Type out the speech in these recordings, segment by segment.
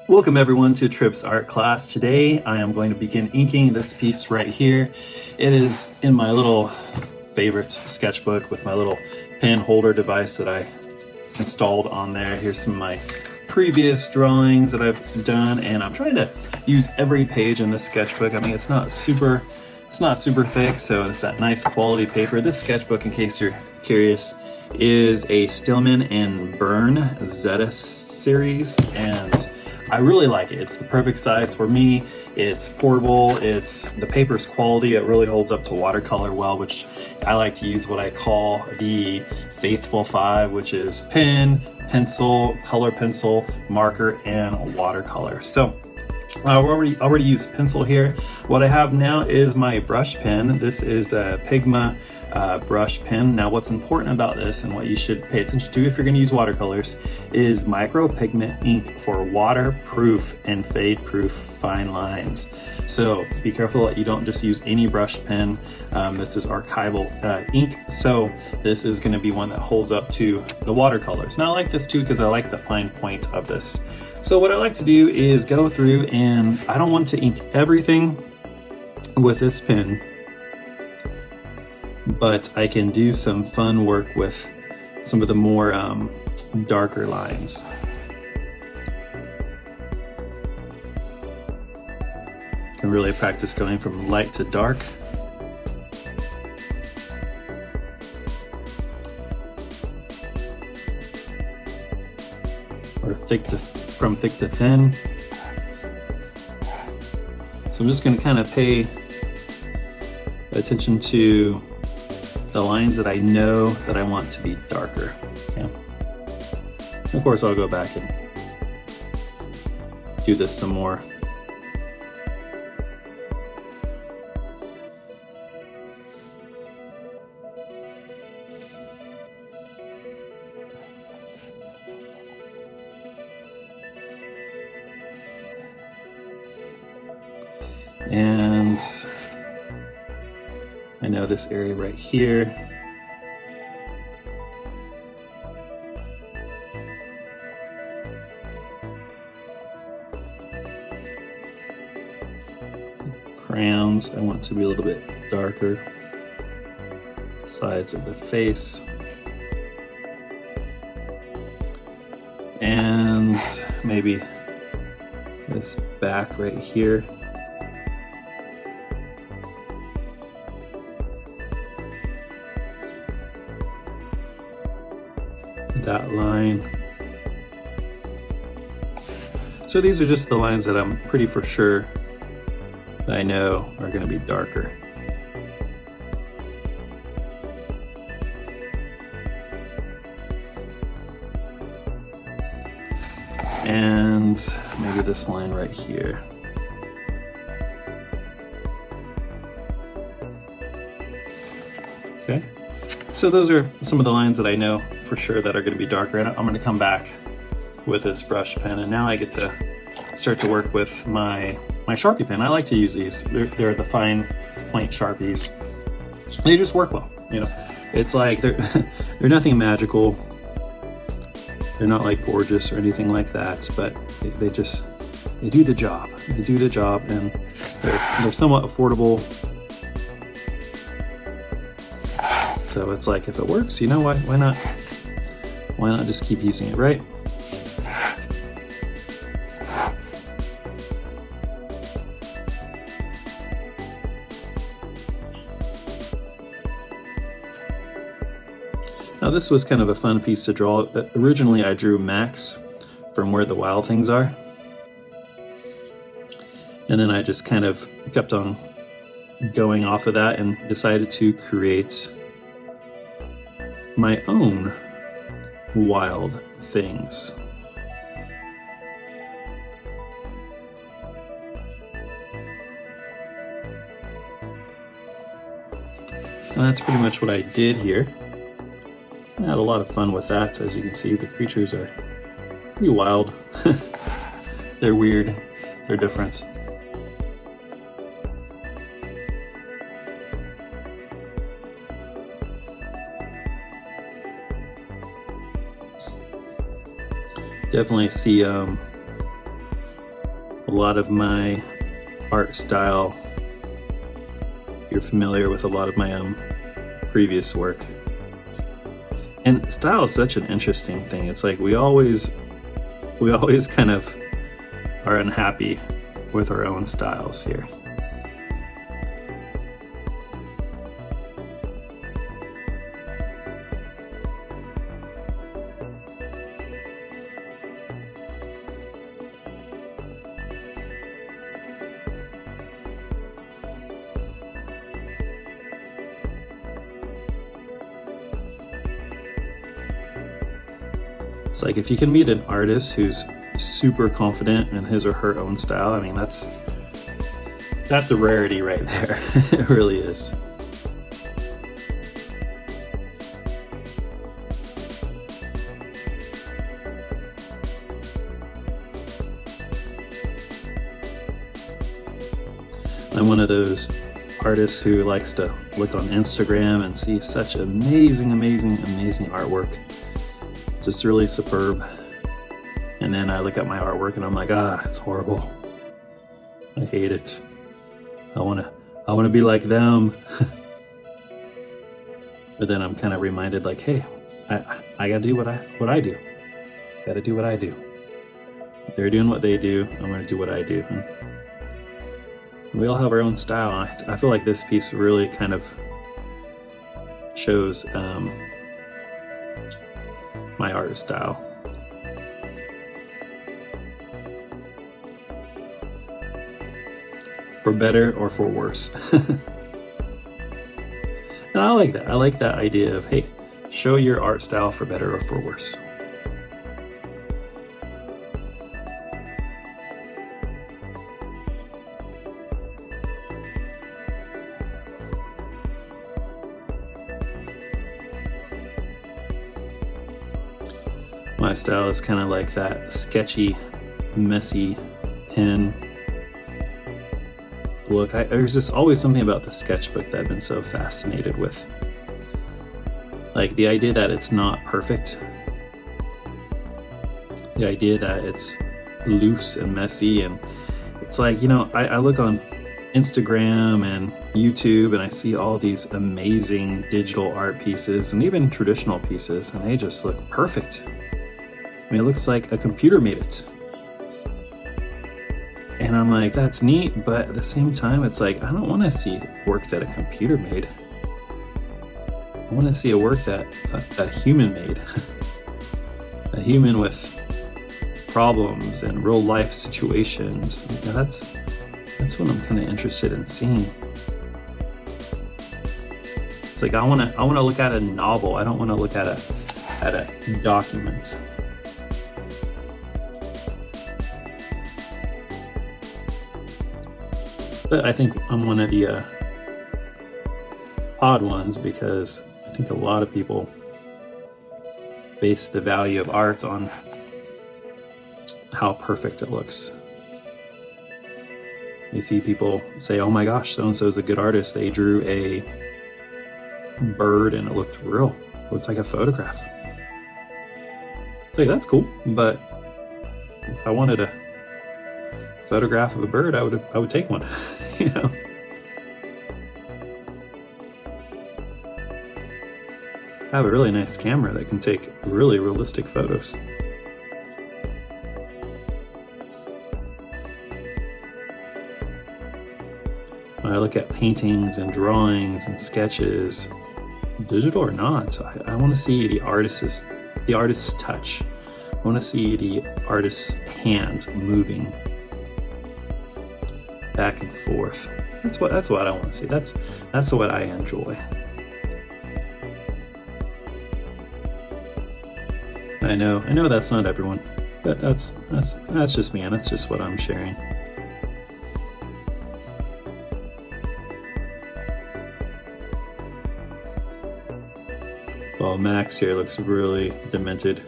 Welcome everyone to Tripp's art class. Today I am going to begin inking this piece right here. It is in my little favorite sketchbook with my little pen holder device that I installed on there. Here's some of my previous drawings that I've done, and I'm trying to use every page in this sketchbook. I mean, it's not super thick, so it's that nice quality paper. This sketchbook, in case you're curious, is a Stillman and Byrne Zeta series, and I really like it. It's the perfect size for me. It's portable. The paper's quality. It really holds up to watercolor well, which I like to use what I call the faithful five, which is pen, pencil, color pencil, marker, and watercolor. So I've already used pencil here. What I have now is my brush pen. This is a Pigma brush pen. Now what's important about this and what you should pay attention to if you're going to use watercolors is micro pigment ink for waterproof and fade proof fine lines. So be careful that you don't just use any brush pen. This is archival ink, so this is going to be one that holds up to the watercolors. Now I like this too because I like the fine point of this. So what I like to do is go through, and I don't want to ink everything with this pen, but I can do some fun work with some of the more darker lines. Can really practice going from light to dark. Or from thick to thin. So I'm just going to kind of pay attention to the lines that I know that I want to be darker. Okay. Of course, I'll go back and do this some more. And I know this area right here. Crowns, I want to be a little bit darker. Sides of the face. And maybe this back right here. That line. So these are just the lines that I'm pretty for sure that I know are going to be darker. And maybe this line right here. Okay. So those are some of the lines that I know for sure that are going to be darker, and I'm going to come back with this brush pen, and now I get to start to work with my Sharpie pen. I like to use these. They're the fine point Sharpies. They just work well, you know. It's like they're nothing magical. They're not like gorgeous or anything like that, but they do the job. They do the job, and they're somewhat affordable. So it's like, if it works, you know what? Why not? Why not just keep using it, right? Now this was kind of a fun piece to draw. Originally I drew Max from Where the Wild Things Are. And then I just kind of kept on going off of that and decided to create my own wild things. And that's pretty much what I did here. I had a lot of fun with that. As you can see, the creatures are pretty wild. They're weird, they're different. Definitely see a lot of my art style. If you're familiar with a lot of my previous work. And style is such an interesting thing. It's like we always kind of are unhappy with our own styles here. It's like if you can meet an artist who's super confident in his or her own style, I mean, that's a rarity right there. It really is. I'm one of those artists who likes to look on Instagram and see such amazing artwork. Just really superb. And then I look at my artwork and I'm like, it's horrible. I hate it. I wanna be like them. But then I'm kind of reminded, like, hey, I gotta do what I do. Gotta do what I do. If they're doing what they do, I'm gonna do what I do. And we all have our own style. I feel like this piece really kind of shows my art style. For better or for worse. And I like that. I like that idea of, hey, show your art style for better or for worse. My style is kind of like that sketchy, messy pen look. There's just always something about the sketchbook that I've been so fascinated with. Like the idea that it's not perfect. The idea that it's loose and messy. And it's like, I look on Instagram and YouTube and I see all these amazing digital art pieces and even traditional pieces, and they just look perfect. I mean, it looks like a computer made it. And I'm like, that's neat, but at the same time, it's like, I don't want to see work that a computer made. I want to see a work that a human made. A human with problems and real life situations. That's what I'm kind of interested in seeing. It's like I want to look at a novel. I don't want to look at a document. But I think I'm one of the odd ones, because I think a lot of people base the value of art on how perfect it looks. You see people say, oh my gosh, so-and-so is a good artist. They drew a bird and it looked real. It looked like a photograph. Like, that's cool, but if I wanted a photograph of a bird, I would take one. I have a really nice camera that can take really realistic photos. When I look at paintings and drawings and sketches, digital or not, I want to see the artist's touch. I want to see the artist's hand moving back and forth. That's what I want to see. That's what I enjoy. I know that's not everyone, but that's just me, and that's just what I'm sharing. Well, Max here looks really demented.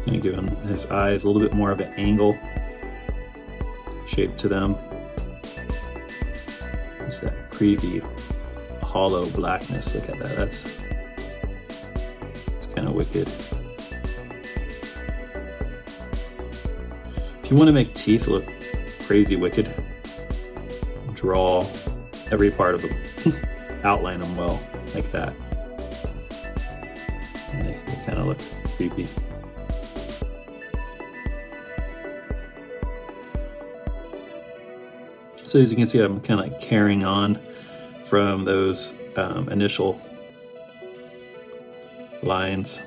Gonna give him his eyes a little bit more of an angle. shape to them. It's that creepy, hollow blackness. Look at that. That's kind of wicked. If you want to make teeth look crazy wicked, draw every part of them, outline them well, like that. And they kind of look creepy. So as you can see, I'm kind of like carrying on from those initial lines.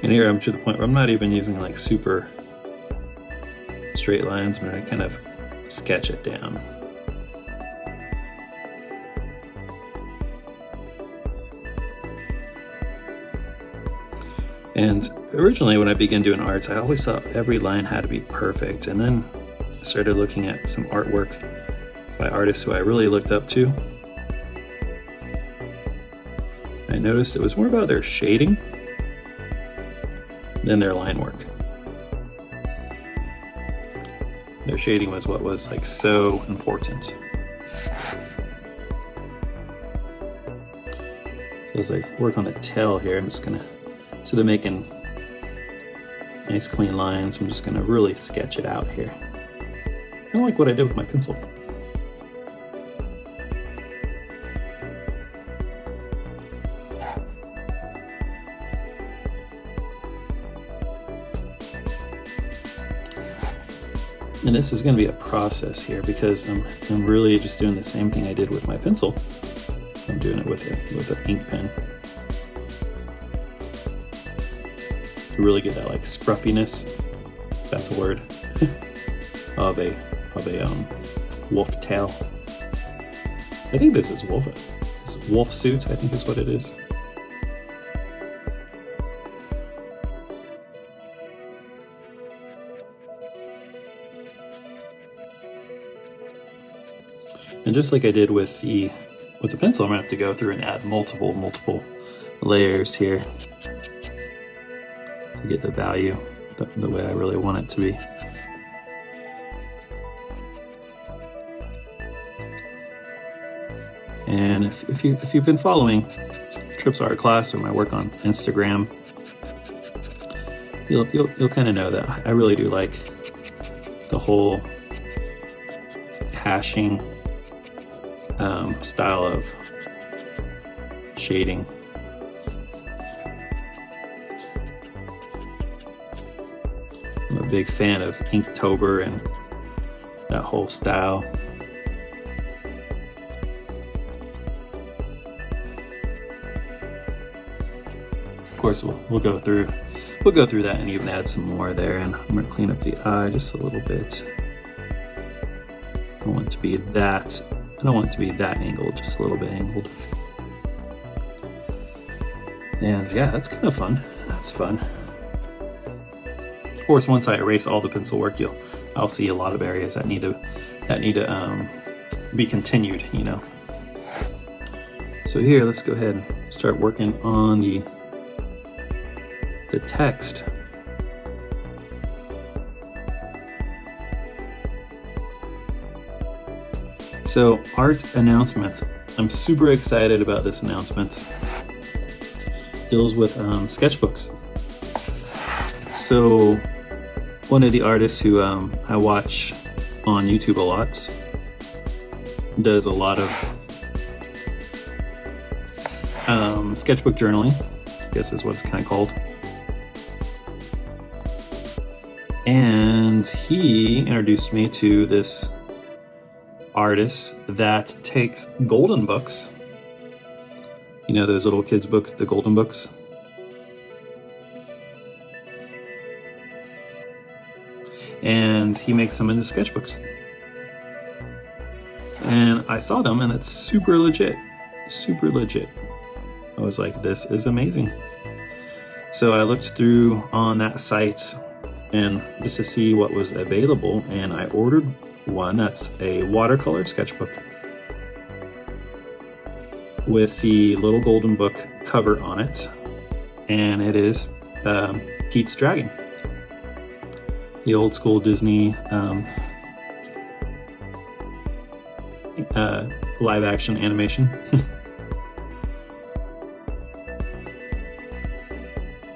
And here I'm to the point where I'm not even using like super straight lines. I'm going to kind of sketch it down. And originally when I began doing arts, I always thought every line had to be perfect. And then I started looking at some artwork by artists who I really looked up to. I noticed it was more about their shading than their line work. Their shading was what was like so important. As I work on the tail here, I'm just gonna, instead of making nice clean lines, I'm just gonna really sketch it out here. Kind of like what I did with my pencil. And this is going to be a process here because I'm really just doing the same thing I did with my pencil. I'm doing it with an ink pen to really get that like scruffiness, if that's a word, of a wolf tail. I think this is wolf suit, I think is what it is. And just like I did with the pencil, I'm gonna have to go through and add multiple layers here to get the value the way I really want it to be. And if you've been following Trips Art Class or my work on Instagram, you'll kind of know that I really do like the whole hashing style of shading. I'm a big fan of Inktober and that whole style. Of course, we'll go through that and even add some more there. And I'm going to clean up the eye just a little bit. I don't want it to be that angled, just a little bit angled. And yeah, that's kind of fun. That's fun. Of course, once I erase all the pencil work, I'll see a lot of areas that need to be continued, you know. So here, let's go ahead and start working on the text. So, art announcements. I'm super excited about this announcement. It deals with sketchbooks. So, one of the artists who I watch on YouTube a lot does a lot of sketchbook journaling, I guess is what it's kind of called. And he introduced me to this artist that takes golden books, you know, those little kids books, the golden books, and he makes them into sketchbooks. And I saw them, and it's super legit. super legit. I was like, this is amazing. So I looked through on that site and just to see what was available, and I ordered one that's a watercolor sketchbook with the little golden book cover on it, and it is Pete's Dragon, the old school Disney live action animation.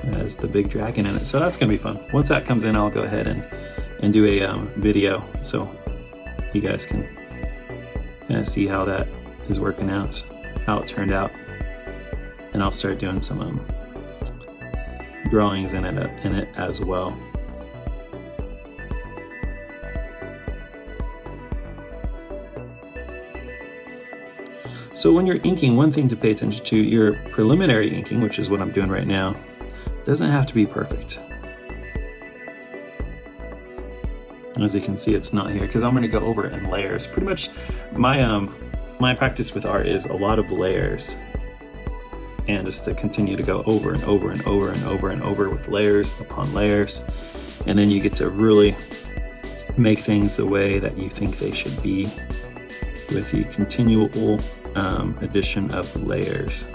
It has the big dragon in it, so that's gonna be fun. Once that comes in, I'll go ahead and do a video so you guys can kind of see how that is working out, how it turned out, and I'll start doing some drawings in it as well. So when you're inking, one thing to pay attention to, your preliminary inking, which is what I'm doing right now, doesn't have to be perfect. And as you can see, it's not here because I'm going to go over it in layers. Pretty much my practice with art is a lot of layers, and just to continue to go over and over and over and over and over with layers upon layers, and then you get to really make things the way that you think they should be with the continual addition of layers.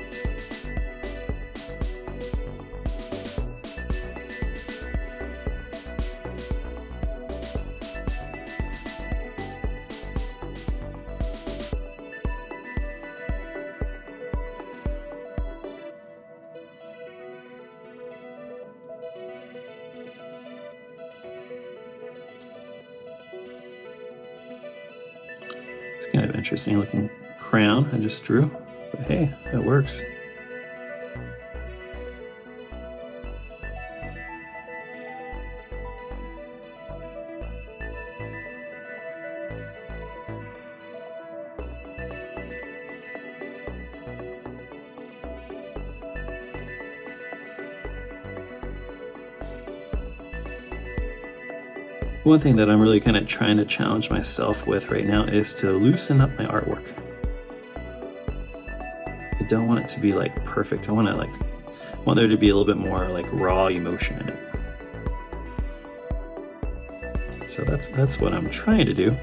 It's kind of interesting looking crown I just drew, but hey, it works. One thing that I'm really kind of trying to challenge myself with right now is to loosen up my artwork. I don't want it to be like perfect. I want there to be a little bit more like raw emotion in it. So that's what I'm trying to do.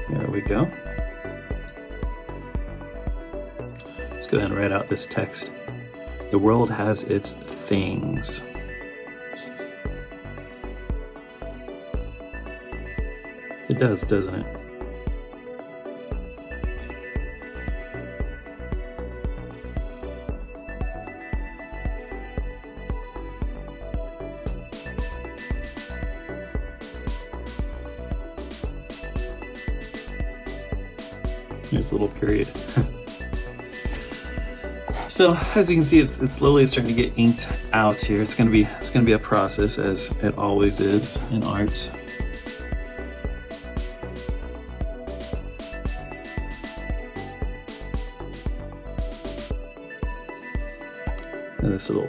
There we go. Let's go ahead and write out this text. The world has its things. It does, doesn't it? There's a little period. So as you can see, it's slowly starting to get inked out here. It's gonna be a process, as it always is in art. And this little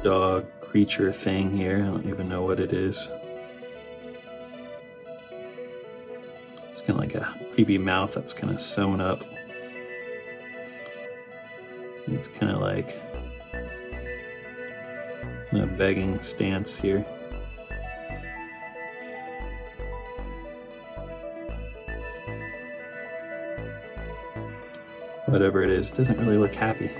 dog creature thing here, I don't even know what it is. It's kind of like a creepy mouth that's kind of sewn up. It's kind of like in a begging stance here. Whatever it is, it doesn't really look happy.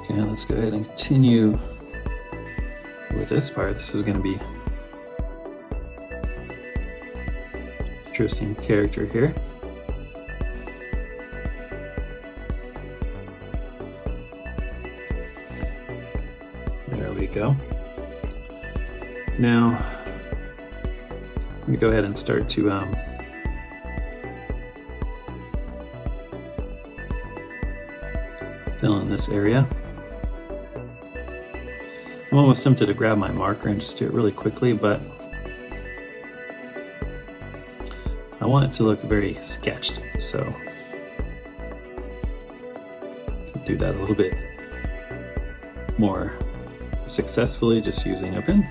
Okay, let's go ahead and continue with this part. This is going to be interesting character here. There we go. Now, Let me go ahead and start to fill in this area. I'm almost tempted to grab my marker and just do it really quickly, but I want it to look very sketched, so do that a little bit more successfully just using a pen.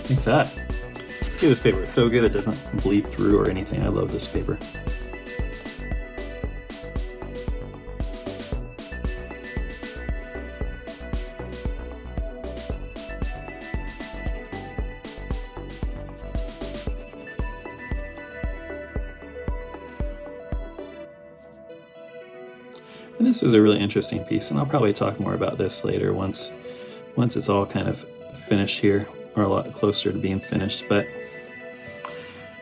Like that. Look at this paper, it's so good it doesn't bleed through or anything. I love this paper. And this is a really interesting piece, and I'll probably talk more about this later once it's all kind of finished here, or a lot closer to being finished. But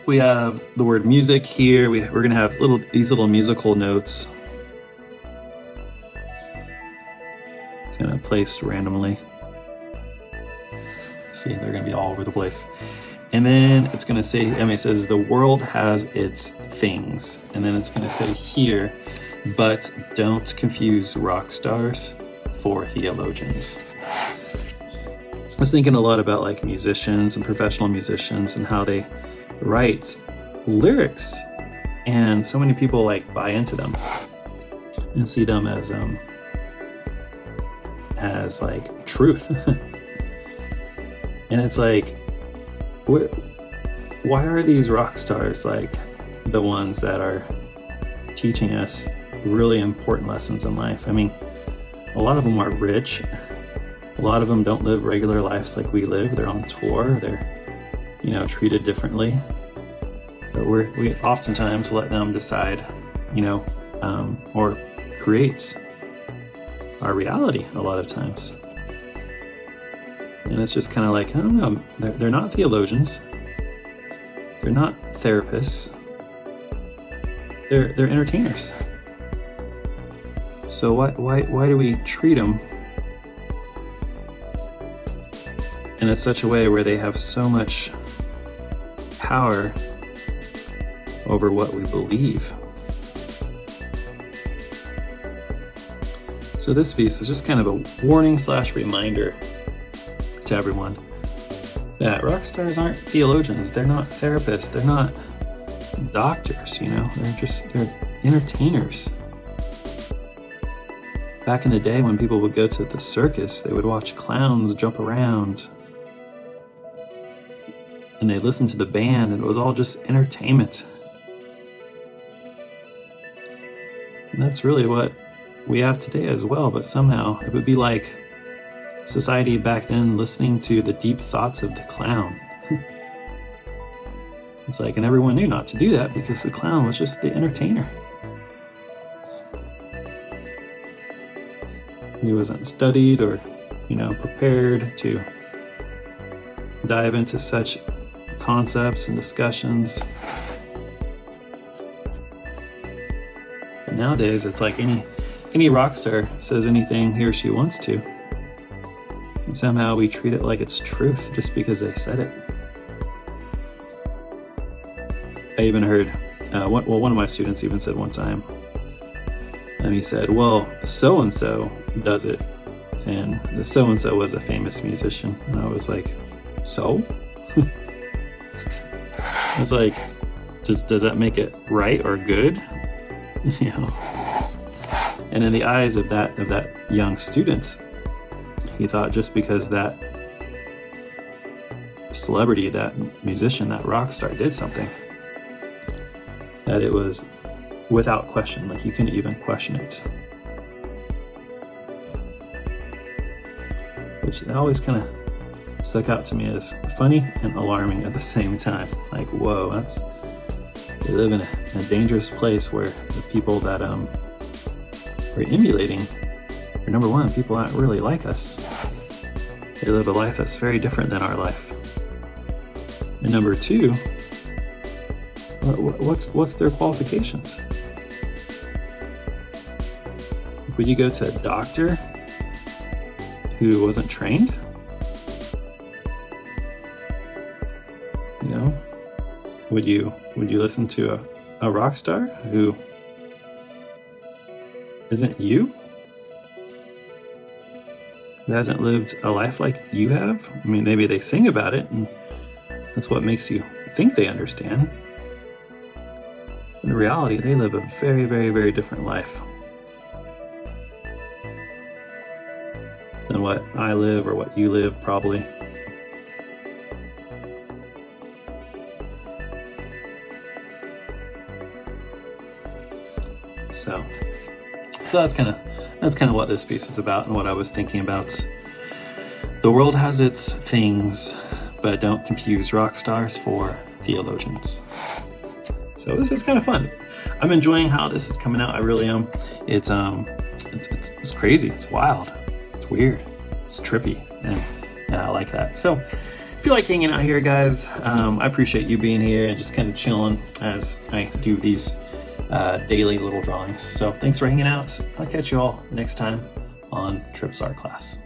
we have the word music here. We're going to have these little musical notes kind of placed randomly. See, they're going to be all over the place. And then it's going to say, it says, the world has its things. And then it's going to say here, but don't confuse rock stars for theologians. I was thinking a lot about like musicians and professional musicians and how they write lyrics, and so many people like buy into them and see them as like truth. And it's like, why are these rock stars like the ones that are teaching us really important lessons in life? I mean, a lot of them are rich. A lot of them don't live regular lives like we live. They're on tour. They're, treated differently. But we oftentimes let them decide, or create our reality a lot of times. And it's just kind of like, I don't know, they're not theologians. They're not therapists. They're entertainers. So why do we treat them in such a way where they have so much power over what we believe? So this piece is just kind of a warning / reminder to everyone that rock stars aren't theologians. They're not therapists. They're not doctors, they're entertainers. Back in the day when people would go to the circus, they would watch clowns jump around and they listened to the band, and it was all just entertainment. And that's really what we have today as well, but somehow it would be like society back then listening to the deep thoughts of the clown. It's like, and everyone knew not to do that because the clown was just the entertainer. He wasn't studied or, prepared to dive into such concepts and discussions. But nowadays, it's like any rock star says anything he or she wants to. And somehow we treat it like it's truth just because they said it. I even heard, one of my students even said one time, and he said, well, so-and-so does it. And the so-and-so was a famous musician. And I was like, so? It's like, does that make it right or good? And in the eyes of that young student, he thought just because that celebrity, that musician, that rock star did something, that it was without question, like you couldn't even question it. Which always kind of stuck out to me as funny and alarming at the same time. Like, whoa, we live in a dangerous place where the people that we're emulating are, number one, people aren't really like us. They live a life that's very different than our life. And number two, what's their qualifications? Would you go to a doctor who wasn't trained? You know, would you listen to a rock star who isn't you? Who hasn't lived a life like you have? I mean, maybe they sing about it and that's what makes you think they understand. In reality, they live a very, very, very different life than what I live or what you live, probably. So that's kind of what this piece is about and what I was thinking about. The world has its things, but don't confuse rock stars for theologians. So this is kind of fun. I'm enjoying how this is coming out. I really am. It's crazy. It's wild. It's weird. It's trippy, and I like that. So if you like hanging out here, guys, I appreciate you being here and just kind of chilling as I do these daily little drawings. So thanks for hanging out. I'll catch you all next time on Trips Art Class.